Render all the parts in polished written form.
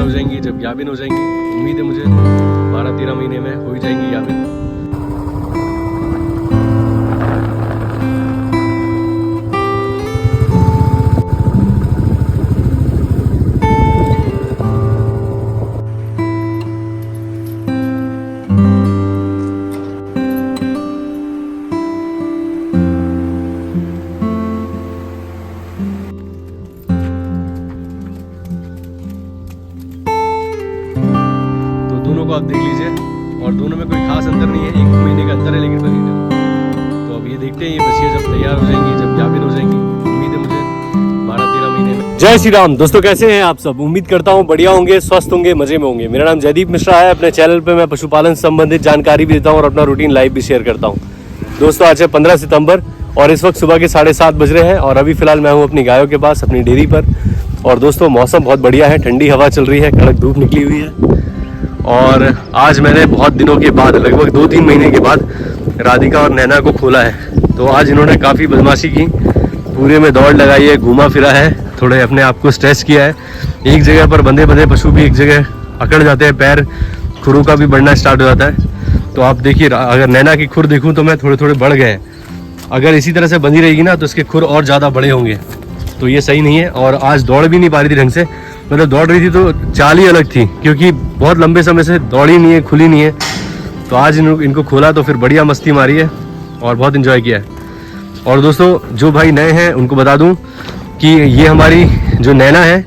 हो जाएंगी, जब याबिन हो जाएंगी। उम्मीद है मुझे 12-13 महीने में हो ही जाएंगी याबिन। दोनों को आप देख लीजिए, और दोनों में कोई खास अंतर नहीं है, 1 महीने का अंतर है लेकिन बच्चे। तो अब ये देखते हैं ये बच्चियाँ जब तैयार हो जाएंगी, जब याबिन हो जाएंगी, उम्मीद है मुझे 12-13 महीने में। जय श्री राम दोस्तों, कैसे हैं आप सब? उम्मीद करता हूँ बढ़िया होंगे, स्वस्थ होंगे, मजे में होंगे। मेरा नाम जयदीप मिश्रा है। अपने चैनल पे मैं पशुपालन संबंधित जानकारी भी देता हूँ और अपना रूटीन लाइव भी शेयर करता हूँ। दोस्तों आज है 15 सितंबर और इस वक्त सुबह के 7:30 बज रहे हैं और अभी फिलहाल मैं हूँ अपनी गायों के पास, अपनी डेयरी पर। और दोस्तों मौसम बहुत बढ़िया है, ठंडी हवा चल रही है, कड़क धूप निकली हुई है। और आज मैंने बहुत दिनों के बाद, लगभग 2-3 महीने के बाद राधिका और नैना को खोला है। तो आज इन्होंने काफ़ी बदमाशी की, पूरे में दौड़ लगाई है, घूमा फिरा है, थोड़े अपने आप को स्ट्रेच किया है। एक जगह पर बंधे बंधे पशु भी एक जगह अकड़ जाते हैं, पैर खुरों का भी बढ़ना स्टार्ट हो जाता है। तो आप देखिए, अगर नैना की खुर देखूँ तो मैं थोड़े थोड़े बढ़ गए हैं। अगर इसी तरह से बंधी रहेगी ना तो इसके खुर और ज़्यादा बड़े होंगे, तो ये सही नहीं है। और आज दौड़ भी नहीं पा रही थी ढंग से, मतलब दौड़ रही थी तो चाल ही अलग थी, क्योंकि बहुत लंबे समय से दौड़ी नहीं है, खुली नहीं है। तो आज इनको खोला तो फिर बढ़िया मस्ती मारी है और बहुत इन्जॉय किया है। और दोस्तों जो भाई नए हैं उनको बता दूं कि ये हमारी जो नैना है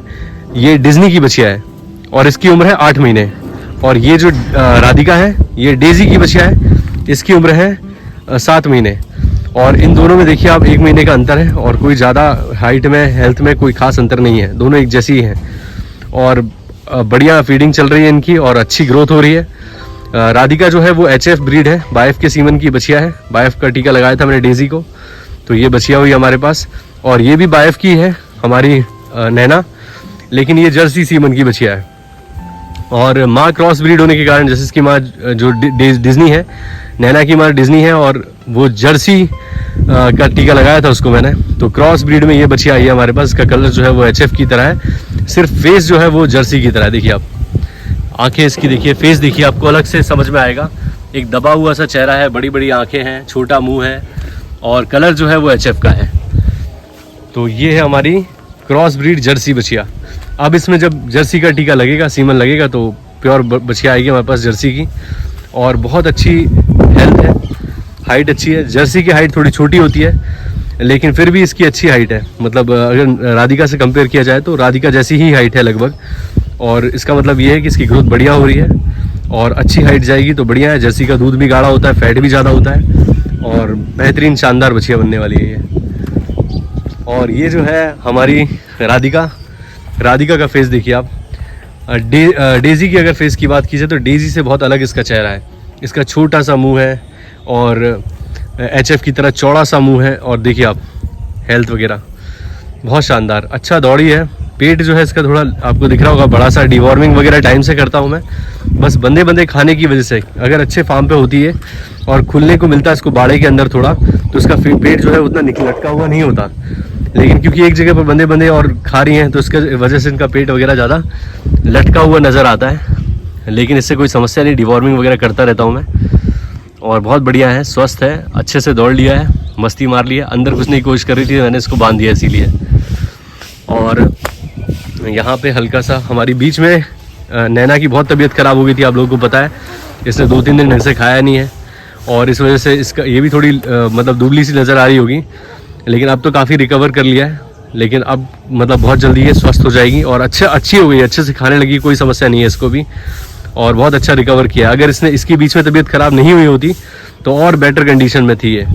ये डिज्नी की बच्चिया है और इसकी उम्र है 8 महीने। और ये जो राधिका है ये डेजी की बच्चिया है, इसकी उम्र है 7 महीने। और इन दोनों में देखिए आप 1 महीने का अंतर है और कोई ज़्यादा हाइट में, हेल्थ में कोई खास अंतर नहीं है, दोनों एक जैसी ही हैं। और बढ़िया फीडिंग चल रही है इनकी और अच्छी ग्रोथ हो रही है। राधिका जो है वो HF ब्रीड है, बायफ के सीमन की बच्चिया है। बायफ का टीका लगाया था मैंने डेजी को, तो ये बच्चिया हुई हमारे पास। और ये भी बायफ की है हमारी नैना, लेकिन ये जर्सी सीमन की बच्चिया है। और माँ क्रॉस ब्रीड होने के कारण, जैसे इसकी माँ जो डिज्नी है, नैना की माँ डिज्नी है और वो जर्सी का टीका लगाया था उसको मैंने, तो क्रॉस ब्रीड में ये बच्चिया आई है हमारे पास। इसका कलर जो है वो HF की तरह है, सिर्फ फेस जो है वो जर्सी की तरह है। देखिए आप आंखें इसकी देखिए, फेस देखिए, आपको अलग से समझ में आएगा। एक दबा हुआ सा चेहरा है, बड़ी बड़ी आंखें हैं, छोटा मुंह है और कलर जो है वो HF का है। तो ये है हमारी क्रॉस ब्रीड जर्सी बच्चिया। अब इसमें जब जर्सी का टीका लगेगा, सीमन लगेगा, तो प्योर बच्चिया आएगी हमारे पास जर्सी की। और बहुत अच्छी हेल्थ है, हाइट अच्छी है। जर्सी की हाइट थोड़ी छोटी होती है लेकिन फिर भी इसकी अच्छी हाइट है, मतलब अगर राधिका से कंपेयर किया जाए तो राधिका जैसी ही हाइट है लगभग। और इसका मतलब ये है कि इसकी ग्रोथ बढ़िया हो रही है और अच्छी हाइट जाएगी तो बढ़िया है। जर्सी का दूध भी गाढ़ा होता है, फैट भी ज़्यादा होता है और बेहतरीन शानदार बच्चिया बनने वाली है ये। और ये जो है हमारी राधिका का फेस देखिए आप। डेजी की अगर फेस की बात की जाए तो डेजी से बहुत अलग इसका चेहरा है। इसका छोटा सा मुंह है और HF की तरह चौड़ा सा मुंह है। और देखिए आप हेल्थ वगैरह बहुत शानदार, अच्छा दौड़ी है। पेट जो है इसका थोड़ा आपको दिख रहा होगा बड़ा सा, डिवॉर्मिंग वगैरह टाइम से करता हूँ मैं, बस बंदे बंदे खाने की वजह से। अगर अच्छे फार्म पे होती है और खुलने को मिलता है इसको बाड़े के अंदर थोड़ा, तो इसका पेट जो है उतना लटका हुआ नहीं होता। लेकिन क्योंकि एक जगह पर बंदे बंदे और खा रही हैं तो इसके वजह से इनका पेट वगैरह ज़्यादा लटका हुआ नज़र आता है। लेकिन इससे कोई समस्या नहीं, डिवॉर्मिंग वगैरह करता रहता हूँ मैं। और बहुत बढ़िया है, स्वस्थ है, अच्छे से दौड़ लिया है, मस्ती मार लिया। अंदर घुसने की कोशिश कर रही थी, मैंने इसको बांध दिया इसीलिए। और यहाँ पे हल्का सा हमारी बीच में नैना की बहुत तबीयत ख़राब हो गई थी, आप लोगों को पता है। इसने 2-3 दिन ढंग से खाया नहीं है और इस वजह से इसका ये भी थोड़ी मतलब दुबली सी नज़र आ रही होगी। लेकिन अब तो काफ़ी रिकवर कर लिया है, लेकिन अब मतलब बहुत जल्दी ये स्वस्थ हो जाएगी और अच्छी हो गई, अच्छे से खाने लगी, कोई समस्या नहीं है इसको भी। और बहुत अच्छा रिकवर किया। अगर इसके बीच में तबीयत ख़राब नहीं हुई होती तो और बेटर कंडीशन में थी ये,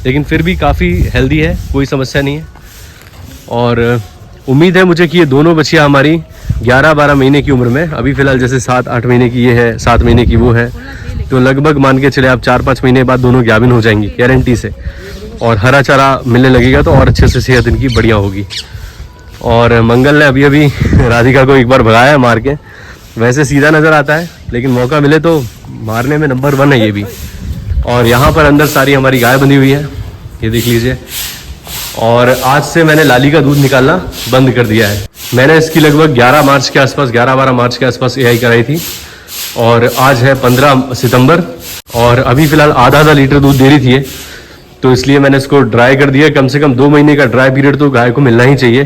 लेकिन फिर भी काफ़ी हेल्दी है, कोई समस्या नहीं है। और उम्मीद है मुझे कि ये दोनों बच्चियाँ हमारी 11-12 महीने की उम्र में, अभी फ़िलहाल जैसे 7-8 महीने की ये है, 7 महीने की वो है, तो लगभग मान के चले आप 4-5 महीने बाद दोनों गाभिन हो जाएंगी गारंटी से। और हरा चारा मिलने लगेगा तो और अच्छे से सेहत इनकी बढ़िया होगी। और मंगल ने अभी अभी राधिका को एक बार भगाया मार के, वैसे सीधा नज़र आता है लेकिन मौका मिले तो मारने में नंबर 1 है ये भी। और यहाँ पर अंदर सारी हमारी गाय बंधी हुई है, ये देख लीजिए। और आज से मैंने लाली का दूध निकालना बंद कर दिया है। मैंने इसकी लगभग 11 मार्च के आसपास 11-12 मार्च के आसपास एआई कराई थी और आज है 15 सितंबर और अभी फ़िलहाल आधा लीटर दूध दे रही थी ये, तो इसलिए मैंने इसको ड्राई कर दिया। कम से कम 2 महीने का ड्राई पीरियड तो गाय को मिलना ही चाहिए।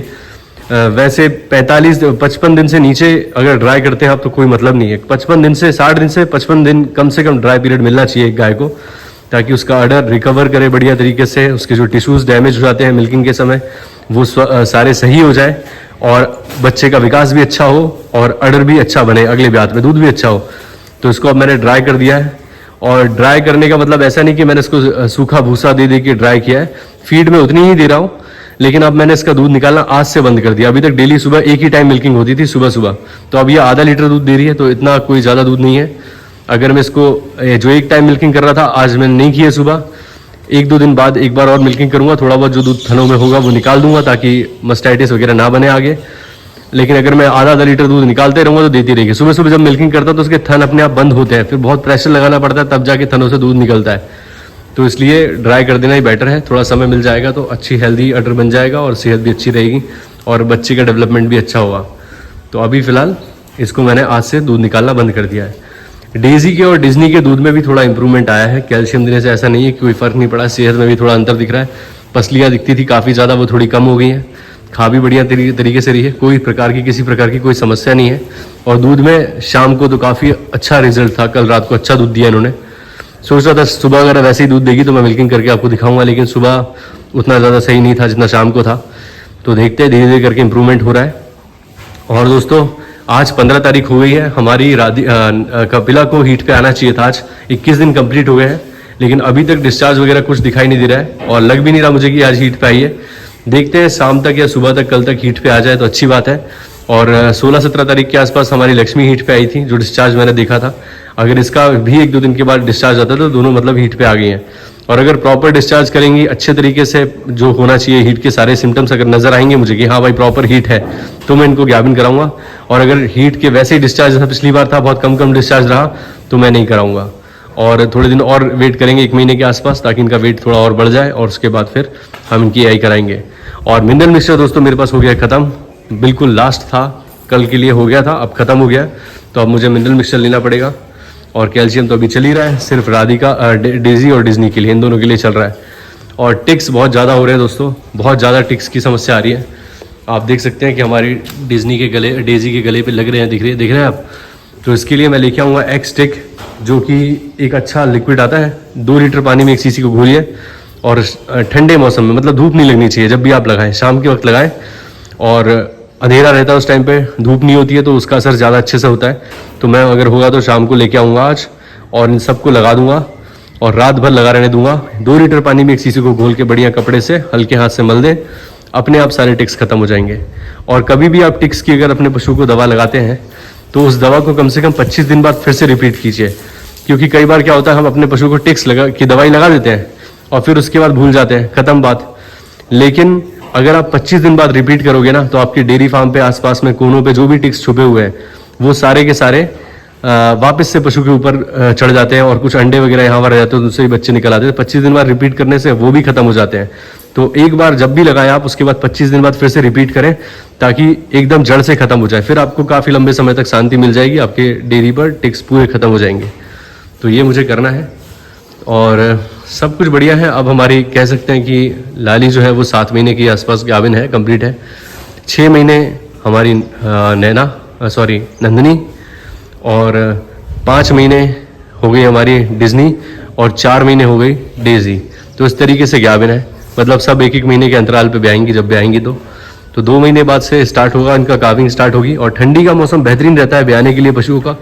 वैसे 55 दिन से नीचे अगर ड्राई करते हैं आप तो कोई मतलब नहीं है। 55 दिन से 60 दिन से 55 दिन कम से कम ड्राई पीरियड मिलना चाहिए एक गाय को, ताकि उसका अडर रिकवर करे बढ़िया तरीके से, उसके जो टिश्यूज़ डैमेज हो जाते हैं मिल्किंग के समय वो सारे सही हो जाए और बच्चे का विकास भी अच्छा हो और अडर भी अच्छा बने, अगले ब्यात में दूध भी अच्छा हो। तो इसको अब मैंने ड्राई कर दिया है। और ड्राई करने का मतलब ऐसा नहीं कि मैंने इसको सूखा भूसा दे के ड्राई किया है, फीड में उतनी ही दे रहा हूँ, लेकिन अब मैंने इसका दूध निकालना आज से बंद कर दिया। अभी तक डेली सुबह एक ही टाइम मिल्किंग होती थी, सुबह सुबह, तो अब ये आधा लीटर दूध दे रही है, तो इतना कोई ज़्यादा दूध नहीं है। अगर मैं इसको जो एक टाइम मिल्किंग कर रहा था आज मैंने नहीं किया, सुबह 1-2 दिन बाद एक बार और मिल्किंग करूँगा, थोड़ा बहुत जो दूध थनों में होगा वो निकाल दूंगा ताकि मस्टाइटिस वगैरह ना बने आगे। लेकिन अगर मैं आधा लीटर दूध निकालते रहूँगा तो देती रहेगी। सुबह सुबह जब मिल्किंग करता तो उसके थन अपने आप बंद होते हैं, फिर बहुत प्रेशर लगाना पड़ता है तब जाके थनों से दूध निकलता है। तो इसलिए ड्राई कर देना ही बेटर है, थोड़ा समय मिल जाएगा तो अच्छी हेल्दी अडर बन जाएगा और सेहत भी अच्छी रहेगी और बच्चे का डेवलपमेंट भी अच्छा होगा। तो अभी फ़िलहाल इसको मैंने आज से दूध निकालना बंद कर दिया है। डेजी के और डिज्नी के दूध में भी थोड़ा इंप्रूवमेंट आया है। कैल्शियम देने से ऐसा नहीं है कि कोई फ़र्क नहीं पड़ा, सेहत में भी थोड़ा अंतर दिख रहा है। पसलियाँ दिखती थी काफ़ी ज़्यादा, वो थोड़ी कम हो गई हैं, खा भी बढ़िया तरीके से रही है, कोई प्रकार की किसी प्रकार की कोई समस्या नहीं है। और दूध में शाम को तो काफ़ी अच्छा रिजल्ट था, कल रात को अच्छा दूध दिया इन्होंने। सोच रहा था सुबह अगर वैसे ही दूध देगी तो मैं मिल्किंग करके आपको दिखाऊंगा, लेकिन सुबह उतना ज़्यादा सही नहीं था जितना शाम को था। तो देखते हैं धीरे धीरे करके इम्प्रूवमेंट हो रहा है। और दोस्तों आज 15 तारीख हो गई है, हमारी कपिला को हीट पे आना चाहिए था। आज 21 दिन कंप्लीट हो गए हैं, लेकिन अभी तक डिस्चार्ज वगैरह कुछ दिखाई नहीं दे रहा है और लग भी नहीं रहा मुझे कि आज हीट पे आई है। देखते हैं शाम तक या सुबह तक, कल तक हीट पे आ जाए तो अच्छी बात है। और 16-17 तारीख के आसपास हमारी लक्ष्मी हीट पे आई थी, जो डिस्चार्ज मैंने देखा था। अगर इसका भी 1-2 दिन के बाद डिस्चार्ज आता तो दोनों मतलब हीट पे आ गई हैं। और अगर प्रॉपर डिस्चार्ज करेंगी अच्छे तरीके से, जो होना चाहिए हीट के सारे सिम्टम्स अगर नजर आएंगे मुझे कि हाँ भाई प्रॉपर हीट है, तो मैं इनको ज्ञापन कराऊंगा। और अगर हीट के वैसे ही डिस्चार्ज जैसा पिछली बार था, बहुत कम डिस्चार्ज रहा, तो मैं नहीं कराऊंगा। और थोड़े दिन और वेट करेंगे 1 महीने के आसपास, ताकि इनका वेट थोड़ा और बढ़ जाए और उसके बाद फिर हम इनकी एआई कराएंगे। और मिनरल मिक्सचर दोस्तों मेरे पास हो गया ख़त्म, बिल्कुल लास्ट था, कल के लिए हो गया था, अब ख़त्म हो गया। तो अब मुझे मिनरल मिक्सचर लेना पड़ेगा। और कैल्शियम तो अभी चल ही रहा है, सिर्फ राधिका डेजी और डिज्नी के लिए, इन दोनों के लिए चल रहा है। और टिक्स बहुत ज़्यादा हो रहे हैं दोस्तों, बहुत ज़्यादा टिक्स की समस्या आ रही है। आप देख सकते हैं कि हमारी डेजी के गले पे लग रहे हैं, दिख रहे हैं आप। तो इसके लिए मैं लेके आऊँगा एक्स टिक, जो कि एक अच्छा लिक्विड आता है। 2 लीटर पानी में 1 सीसी को घोलिए और ठंडे मौसम में, मतलब धूप नहीं लगनी चाहिए जब भी आप लगाएं, शाम के वक्त लगाएं। और अंधेरा रहता है उस टाइम पे, धूप नहीं होती है, तो उसका असर ज़्यादा अच्छे से होता है। तो मैं अगर होगा तो शाम को लेके आऊँगा आज और इन सबको लगा दूंगा और रात भर लगा रहने दूंगा। 2 लीटर पानी में 1 सीसी को घोल के बढ़िया कपड़े से हल्के हाथ से मल दें, अपने आप सारे टिक्स खत्म हो जाएंगे। और कभी भी आप टिक्स की अगर अपने पशु को दवा लगाते हैं तो उस दवा को कम से कम 25 दिन बाद फिर से रिपीट कीजिए, क्योंकि कई बार क्या होता है हम अपने पशु को टिक्स की दवाई लगा देते हैं और फिर उसके बाद भूल जाते हैं, खत्म बात। लेकिन अगर आप 25 दिन बाद रिपीट करोगे ना, तो आपके डेयरी फार्म पे आसपास में कोनों पे जो भी टिक्स छुपे हुए हैं वो सारे के सारे वापस से पशु के ऊपर चढ़ जाते हैं और कुछ अंडे वगैरह यहाँ पर रह जाते हैं, तो उससे ही बच्चे निकल आते हैं। 25 दिन बाद रिपीट करने से वो भी खत्म हो जाते हैं। तो एक बार जब भी लगाएं आप, उसके बाद 25 दिन बाद फिर से रिपीट करें, ताकि एकदम जड़ से खत्म हो जाए। फिर आपको काफ़ी लंबे समय तक शांति मिल जाएगी, आपके डेयरी पर टिक्स पूरे खत्म हो जाएंगे। तो ये मुझे करना है और सब कुछ बढ़िया है। अब हमारी कह सकते हैं कि लाली जो है वो 7 महीने के आसपास गाभिन है, कंप्लीट है। 6 महीने हमारी नंदिनी, और 5 महीने हो गई हमारी डिज्नी, और 4 महीने हो गई डेजी। तो इस तरीके से गाभिन है, मतलब सब 1-1 महीने के अंतराल पे ब्याएंगी। जब ब्याएंगी तो 2 महीने बाद से स्टार्ट होगा इनका काविंग स्टार्ट होगी। और ठंडी का मौसम बेहतरीन रहता है ब्याने के लिए पशुओं का।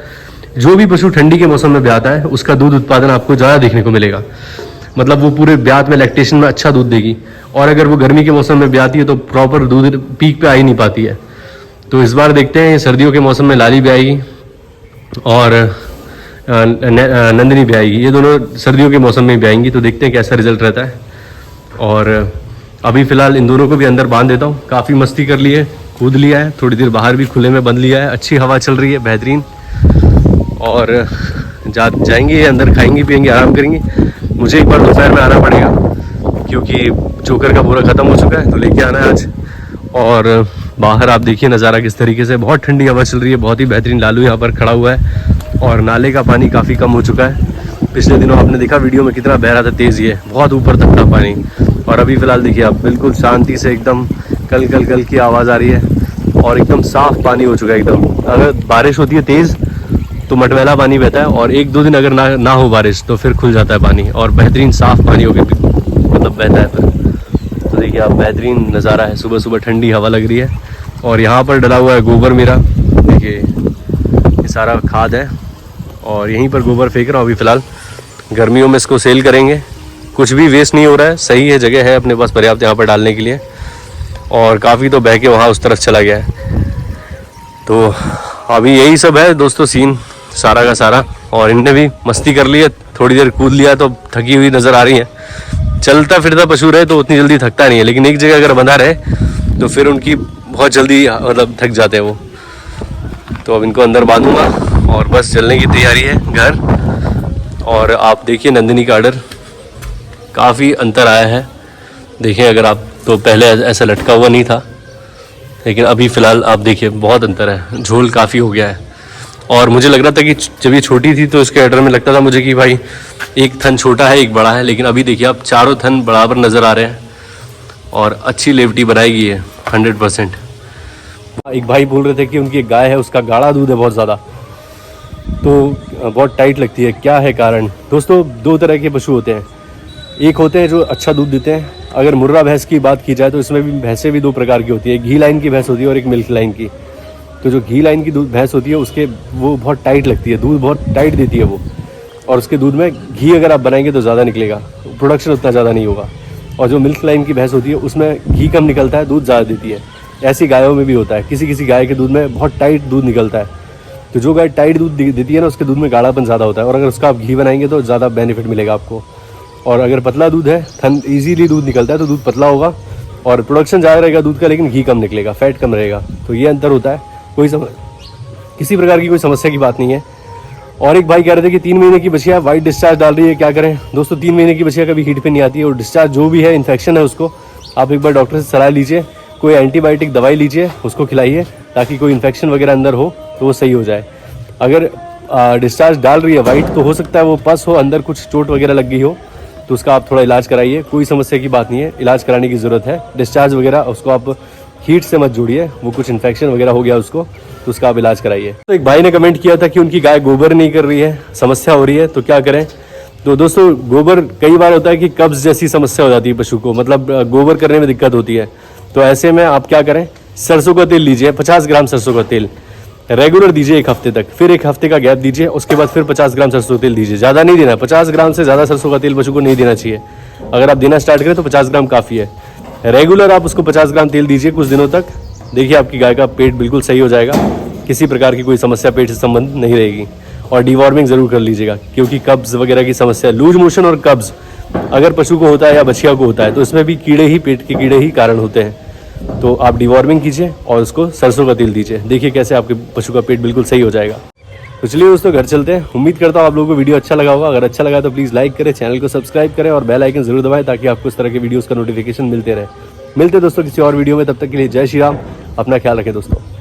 जो भी पशु ठंडी के मौसम में ब्याता है उसका दूध उत्पादन आपको ज़्यादा देखने को मिलेगा, मतलब वो पूरे ब्यात में लैक्टेशन में अच्छा दूध देगी। और अगर वो गर्मी के मौसम में ब्याती है तो प्रॉपर दूध पीक पे आ ही नहीं पाती है। तो इस बार देखते हैं, सर्दियों के मौसम में लाली ब्याएगी और नंदिनी ब्याएगी, ये दोनों सर्दियों के मौसम में ब्याएंगी। तो देखते हैं कैसा रिजल्ट रहता है। और अभी फ़िलहाल इन दोनों को भी अंदर बांध देता हूँ। काफ़ी मस्ती कर ली है, कूद लिया है, थोड़ी देर बाहर भी खुले में बंद लिया है, अच्छी हवा चल रही है बेहतरीन। और जाएंगे अंदर, खाएंगे पिएंगे, आराम करेंगे। मुझे एक बार दोपहर में आना पड़ेगा क्योंकि चोकर का पूरा ख़त्म हो चुका है, तो लेके आना है आज। और बाहर आप देखिए नज़ारा किस तरीके से, बहुत ठंडी हवा चल रही है, बहुत ही बेहतरीन। लालू यहाँ पर खड़ा हुआ है और नाले का पानी काफ़ी कम हो चुका है। पिछले दिनों आपने देखा वीडियो में कितना बह रहा था तेज़, ये बहुत ऊपर तक था पानी। और अभी फ़िलहाल देखिए आप बिल्कुल शांति से एकदम कल कल कल की आवाज़ आ रही है और एकदम साफ़ पानी हो चुका है एकदम। अगर बारिश होती है तेज़ तो मटमैला पानी बहता है, और 1-2 दिन अगर ना हो बारिश तो फिर खुल जाता है पानी और बेहतरीन साफ़ पानी हो गया, मतलब बहता है फिर। तो देखिए आप बेहतरीन नज़ारा है, सुबह सुबह ठंडी हवा लग रही है। और यहाँ पर डला हुआ है गोबर मेरा, देखिए ये सारा खाद है और यहीं पर गोबर फेंक रहा हूँ अभी फ़िलहाल। गर्मियों में इसको सेल करेंगे, कुछ भी वेस्ट नहीं हो रहा है, सही है, जगह है अपने पास पर्याप्त यहाँ पर डालने के लिए। और काफ़ी तो बह के वहाँ उस तरफ चला गया है। तो अभी यही सब है दोस्तों सीन सारा का सारा। और इनने भी मस्ती कर ली है, थोड़ी देर कूद लिया तो थकी हुई नज़र आ रही है। चलता फिरता पशु रहे तो उतनी जल्दी थकता नहीं है, लेकिन एक जगह अगर बंधा रहे तो फिर उनकी बहुत जल्दी मतलब थक जाते हैं वो। तो अब इनको अंदर बांधूंगा और बस चलने की तैयारी है घर। और आप देखिए नंदिनी का आर्डर काफ़ी अंतर आया है, देखिए अगर आप तो पहले ऐसा लटका हुआ नहीं था, लेकिन अभी फ़िलहाल आप देखिए बहुत अंतर है, झोल काफ़ी हो गया है। और मुझे लग रहा था कि जब ये छोटी थी तो इसके आर्डर में लगता था मुझे कि भाई एक थन छोटा है एक बड़ा है, लेकिन अभी देखिए आप चारों थन बराबर नज़र आ रहे हैं और अच्छी लेवटी बनाएगी है 100%। एक भाई बोल रहे थे कि उनकी एक गाय है, उसका गाढ़ा दूध है बहुत ज़्यादा, तो बहुत टाइट लगती है, क्या है कारण? दोस्तों 2 तरह के पशु होते हैं, एक होते हैं जो अच्छा दूध देते हैं। अगर मुर्रा भैंस की बात की जाए तो इसमें भी भैंसें भी 2 प्रकार की होती है, एक घी लाइन की भैंस होती है और एक मिल्क लाइन की। तो जो घी लाइन की दूध भैंस होती है उसके वो बहुत टाइट लगती है, दूध बहुत टाइट देती है वो, और उसके दूध में घी अगर आप बनाएंगे तो ज़्यादा निकलेगा, प्रोडक्शन उतना ज़्यादा नहीं होगा। और जो मिल्क लाइन की भैंस होती है उसमें घी कम निकलता है, दूध ज़्यादा देती है। ऐसी गायों में भी होता है, किसी किसी गाय के दूध में बहुत टाइट दूध निकलता है। तो जो गाय टाइट दूध देती है ना उसके दूध में गाढ़ापन ज़्यादा होता है, और अगर उसका आप घी बनाएंगे तो ज़्यादा बेनिफिट मिलेगा आपको। और अगर पतला दूध है, ईजीली दूध निकलता है तो दूध पतला होगा और प्रोडक्शन ज़्यादा रहेगा दूध का, लेकिन घी कम निकलेगा, फैट कम रहेगा। तो ये अंतर होता है, किसी प्रकार की कोई समस्या की बात नहीं है। और एक भाई कह रहे थे कि 3 महीने की बछिया वाइट डिस्चार्ज डाल रही है, क्या करें? दोस्तों 3 महीने की बछिया कभी हीट पे नहीं आती है, और डिस्चार्ज जो भी है इन्फेक्शन है उसको आप एक बार डॉक्टर से सलाह लीजिए, कोई एंटीबायोटिक दवाई लीजिए, उसको खिलाइए ताकि कोई इन्फेक्शन वगैरह अंदर हो तो वो सही हो जाए। अगर डिस्चार्ज डाल रही है वाइट तो हो सकता है वो पस हो, अंदर कुछ चोट वगैरह लग गई हो, तो उसका आप थोड़ा इलाज कराइए, कोई समस्या की बात नहीं है, इलाज कराने की ज़रूरत है। डिस्चार्ज वगैरह उसको आप हीट से मत जोड़िए, वो कुछ इन्फेक्शन वगैरह हो गया उसको, तो उसका आप इलाज कराइए। तो एक भाई ने कमेंट किया था कि उनकी गाय गोबर नहीं कर रही है, समस्या हो रही है, तो क्या करें? तो दोस्तों गोबर कई बार होता है कि कब्ज जैसी समस्या हो जाती है पशु को, मतलब गोबर करने में दिक्कत होती है। तो ऐसे में आप क्या करें, सरसों का तेल लीजिए, 50 ग्राम सरसों का तेल रेगुलर दीजिए 1 हफ्ते तक, फिर 1 हफ्ते का गैप दीजिए, उसके बाद फिर 50 ग्राम सरसों तेल दीजिए। ज़्यादा नहीं देना, 50 ग्राम से ज़्यादा सरसों का तेल पशु को नहीं देना चाहिए। अगर आप देना स्टार्ट करें तो 50 ग्राम काफ़ी है। रेगुलर आप उसको 50 ग्राम तेल दीजिए कुछ दिनों तक, देखिए आपकी गाय का पेट बिल्कुल सही हो जाएगा, किसी प्रकार की कोई समस्या पेट से संबंध नहीं रहेगी। और डीवॉर्मिंग ज़रूर कर लीजिएगा, क्योंकि कब्ज़ वगैरह की समस्या, लूज मोशन और कब्ज़ अगर पशु को होता है या बछिया को होता है तो इसमें भी कीड़े ही, पेट के कीड़े ही कारण होते हैं। तो आप डीवॉर्मिंग कीजिए और उसको सरसों का तेल दीजिए, देखिए कैसे आपके पशु का पेट बिल्कुल सही हो जाएगा। तो चलिए दोस्तों घर चलते हैं। उम्मीद करता हूँ आप लोगों को वीडियो अच्छा लगा होगा। अगर अच्छा लगा तो प्लीज़ लाइक करें, चैनल को सब्सक्राइब करें और बेल आइकन जरूर दबाएं ताकि आपको इस तरह के वीडियोस का नोटिफिकेशन मिलते रहे। मिलते हैं दोस्तों किसी और वीडियो में, तब तक के लिए जय श्री राम, अपना ख्याल रखें दोस्तों।